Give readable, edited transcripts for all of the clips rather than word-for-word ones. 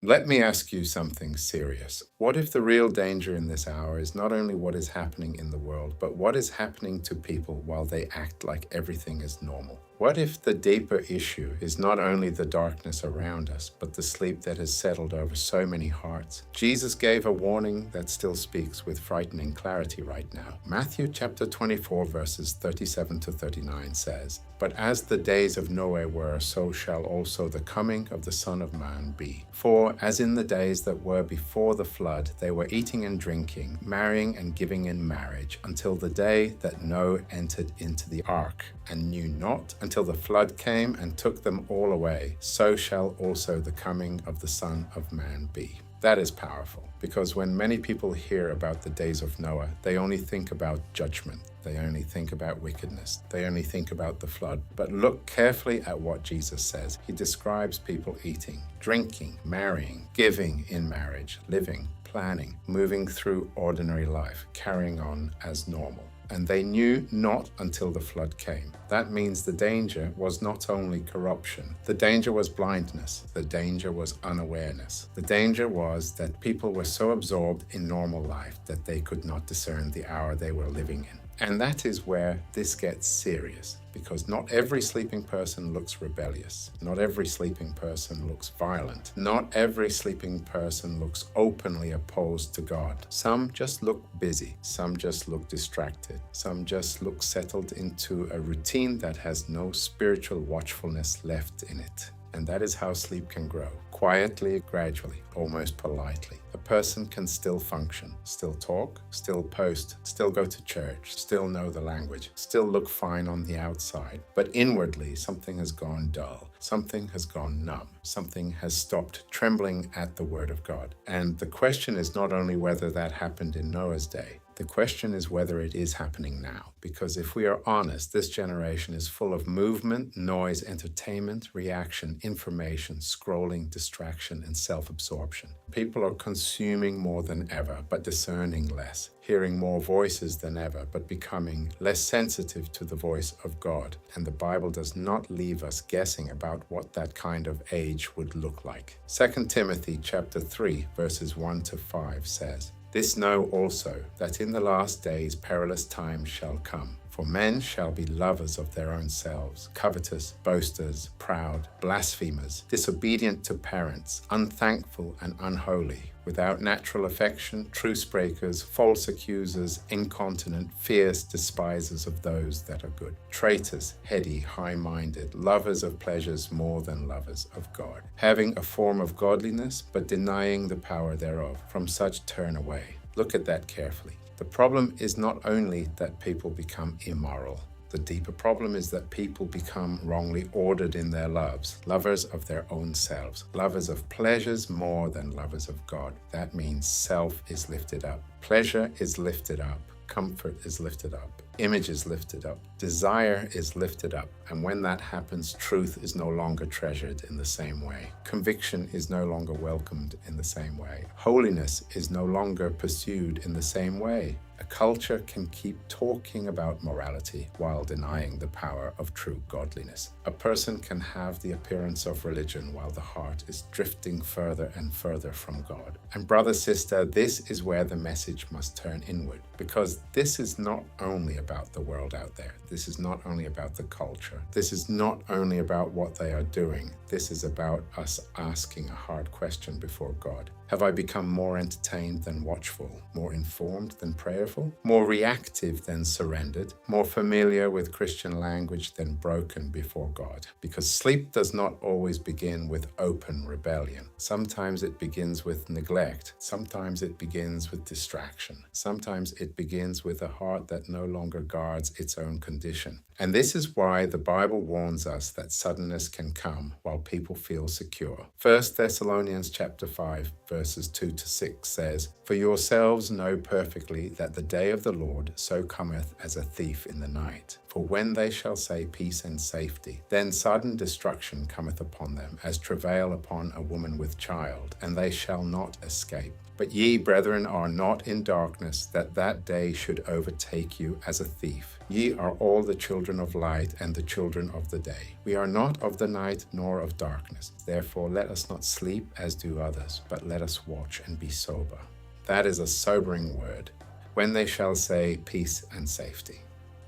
Let me ask you something serious. What if the real danger in this hour is not only what is happening in the world, but what is happening to people while they act like everything is normal? What if the deeper issue is not only the darkness around us, but the sleep that has settled over so many hearts? Jesus gave a warning that still speaks with frightening clarity right now. Matthew chapter 24 verses 37 to 39 says, "But as the days of Noah were, so shall also the coming of the Son of Man be. For as in the days that were before the flood, they were eating and drinking, marrying and giving in marriage, until the day that Noah entered into the ark, and knew not until the flood came and took them all away, so shall also the coming of the Son of Man be." That is powerful, because when many people hear about the days of Noah, they only think about judgment. They only think about wickedness. They only think about the flood. But look carefully at what Jesus says. He describes people eating, drinking, marrying, giving in marriage, living, planning, moving through ordinary life, carrying on as normal. And they knew not until the flood came. That means the danger was not only corruption. The danger was blindness. The danger was unawareness. The danger was that people were so absorbed in normal life that they could not discern the hour they were living in. And that is where this gets serious, because not every sleeping person looks rebellious. Not every sleeping person looks violent. Not every sleeping person looks openly opposed to God. Some just look busy. Some just look distracted. Some just look settled into a routine that has no spiritual watchfulness left in it. And that is how sleep can grow. Quietly, gradually, almost politely. A person can still function, still talk, still post, still go to church, still know the language, still look fine on the outside. But inwardly, something has gone dull. Something has gone numb. Something has stopped trembling at the word of God. And the question is not only whether that happened in Noah's day. The question is whether it is happening now. Because if we are honest, this generation is full of movement, noise, entertainment, reaction, information, scrolling, distraction, and self-absorption. People are consuming more than ever, but discerning less. Hearing more voices than ever, but becoming less sensitive to the voice of God. And the Bible does not leave us guessing about what that kind of age would look like. 2 Timothy chapter 3, verses 1 to 5 says, "This know also, that in the last days perilous times shall come. For men shall be lovers of their own selves, covetous, boasters, proud, blasphemers, disobedient to parents, unthankful and unholy, without natural affection, truce breakers, false accusers, incontinent, fierce, despisers of those that are good, traitors, heady, high-minded, lovers of pleasures more than lovers of God, having a form of godliness, but denying the power thereof. From such turn away." Look at that carefully. The problem is not only that people become immoral. The deeper problem is that people become wrongly ordered in their loves, lovers of their own selves, lovers of pleasures more than lovers of God. That means self is lifted up, pleasure is lifted up, comfort is lifted up, image is lifted up, desire is lifted up. And when that happens, truth is no longer treasured in the same way. Conviction is no longer welcomed in the same way. Holiness is no longer pursued in the same way. A culture can keep talking about morality while denying the power of true godliness. A person can have the appearance of religion while the heart is drifting further and further from God. And brother, sister, this is where the message must turn inward, because this is not only about the world out there. This is not only about the culture. This is not only about what they are doing. This is about us asking a hard question before God. Have I become more entertained than watchful, more informed than prayerful, more reactive than surrendered, more familiar with Christian language than broken before God? Because sleep does not always begin with open rebellion. Sometimes it begins with neglect. Sometimes it begins with distraction. Sometimes it begins with a heart that no longer guards its own condition. And this is why the Bible warns us that suddenness can come while people feel secure. 1 Thessalonians chapter 5, verses 2 to 6 says, "For yourselves know perfectly that the day of the Lord so cometh as a thief in the night. For when they shall say peace and safety, then sudden destruction cometh upon them, as travail upon a woman with child, and they shall not escape. But ye, brethren, are not in darkness, that that day should overtake you as a thief. Ye are all the children of light and the children of the day. We are not of the night nor of darkness. Therefore let us not sleep as do others, but let us watch and be sober. That is a sobering word. When they shall say peace and safety.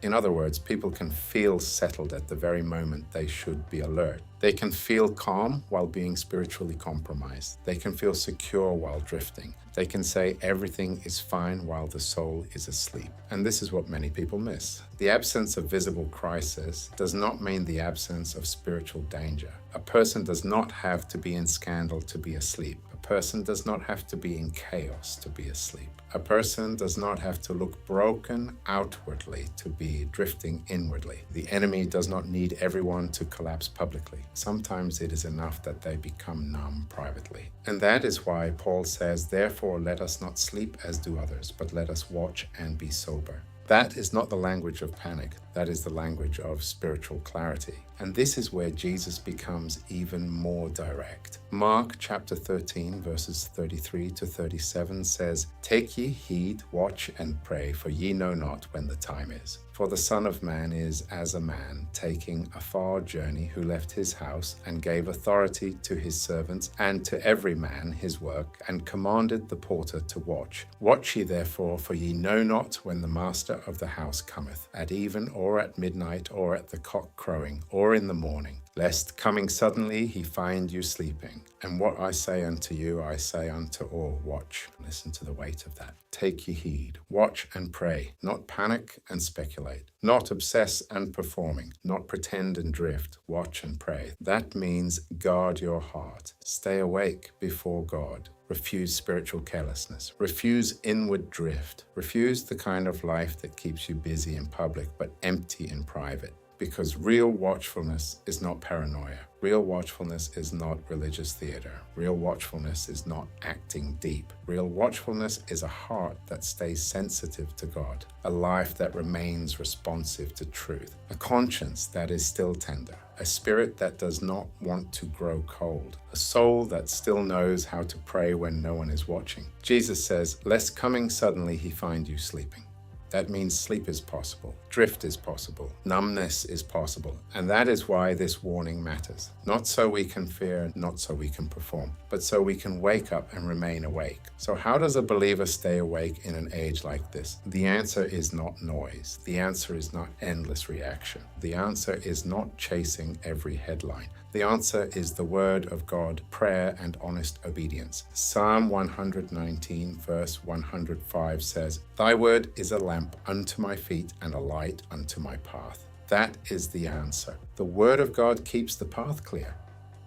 In other words, people can feel settled at the very moment they should be alert. They can feel calm while being spiritually compromised. They can feel secure while drifting. They can say everything is fine while the soul is asleep. And this is what many people miss. The absence of visible crisis does not mean the absence of spiritual danger. A person does not have to be in scandal to be asleep. A person does not have to be in chaos to be asleep. A person does not have to look broken outwardly to be drifting inwardly. The enemy does not need everyone to collapse publicly. Sometimes it is enough that they become numb privately. And that is why Paul says, therefore let us not sleep as do others, but let us watch and be sober. That is not the language of panic. That is the language of spiritual clarity. And this is where Jesus becomes even more direct. Mark chapter 13, verses 33 to 37 says, Take ye heed, watch and pray, for ye know not when the time is. For the Son of Man is as a man taking a far journey, who left his house and gave authority to his servants and to every man his work, and commanded the porter to watch. Watch ye therefore, for ye know not when the master of the house cometh, at even or at midnight, or at the cock crowing, or in the morning, lest coming suddenly he find you sleeping. And what I say unto you, I say unto all, watch. Listen to the weight of that. Take ye heed, watch and pray, not panic and speculate, not obsess and performing, not pretend and drift, watch and pray. That means guard your heart, stay awake before God. Refuse spiritual carelessness. Refuse inward drift. Refuse the kind of life that keeps you busy in public but empty in private. Because real watchfulness is not paranoia. Real watchfulness is not religious theater. Real watchfulness is not acting deep. Real watchfulness is a heart that stays sensitive to God, a life that remains responsive to truth, a conscience that is still tender, a spirit that does not want to grow cold, a soul that still knows how to pray when no one is watching. Jesus says, lest coming suddenly he find you sleeping. That means sleep is possible, drift is possible, numbness is possible, and that is why this warning matters. Not so we can fear, not so we can perform, but so we can wake up and remain awake. So how does a believer stay awake in an age like this? The answer is not noise. The answer is not endless reaction. The answer is not chasing every headline. The answer is the word of God, prayer, and honest obedience. Psalm 119, verse 105 says, Thy word is a lamp unto my feet and a light unto my path. That is the answer. The word of God keeps the path clear.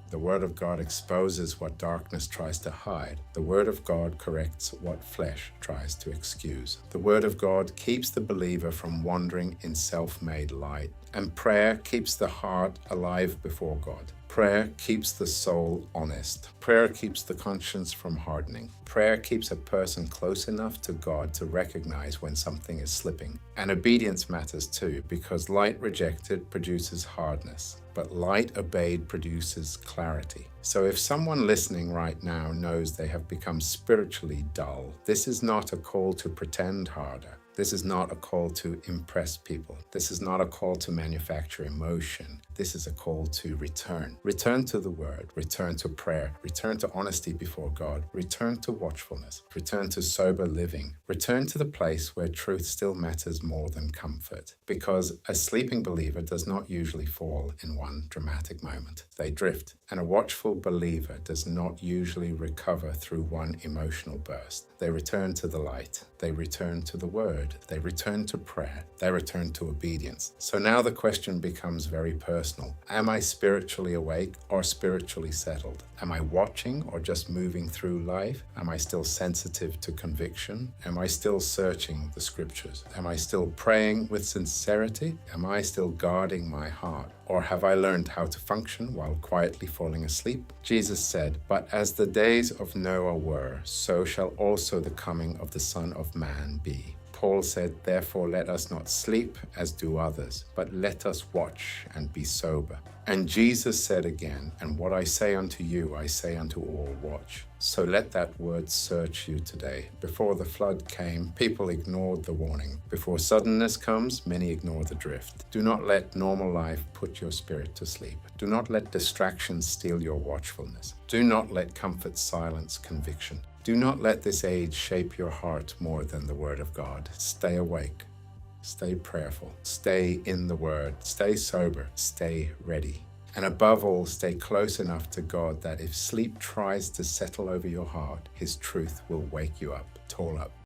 The word of God exposes what darkness tries to hide. The word of God corrects what flesh tries to excuse. The word of God keeps the believer from wandering in self-made light. And prayer keeps the heart alive before God. Prayer keeps the soul honest. Prayer keeps the conscience from hardening. Prayer keeps a person close enough to God to recognize when something is slipping. And obedience matters too, because light rejected produces hardness, but light obeyed produces clarity. So if someone listening right now knows they have become spiritually dull, this is not a call to pretend harder. This is not a call to impress people. This is not a call to manufacture emotion. This is a call to return. Return to the word, return to prayer, return to honesty before God, return to watchfulness, return to sober living, return to the place where truth still matters more than comfort. Because a sleeping believer does not usually fall in one dramatic moment. They drift. And a watchful believer does not usually recover through one emotional burst. They return to the light. They return to the word. They return to prayer. They return to obedience. So now the question becomes very personal. Am I spiritually awake or spiritually settled? Am I watching or just moving through life? Am I still sensitive to conviction? Am I still searching the scriptures? Am I still praying with sincerity? Am I still guarding my heart? Or have I learned how to function while quietly falling asleep? Jesus said, But as the days of Noah were, so shall also the coming of the Son of Man be. Paul said, Therefore let us not sleep as do others, but let us watch and be sober. And Jesus said again, and what I say unto you, I say unto all, watch. So let that word search you today. Before the flood came, people ignored the warning. Before suddenness comes, many ignore the drift. Do not let normal life put your spirit to sleep. Do not let distractions steal your watchfulness. Do not let comfort silence conviction. Do not let this age shape your heart more than the word of God. Stay awake. Stay prayerful, stay in the Word, stay sober, stay ready. And above all, stay close enough to God that if sleep tries to settle over your heart, His truth will wake you up, tall up.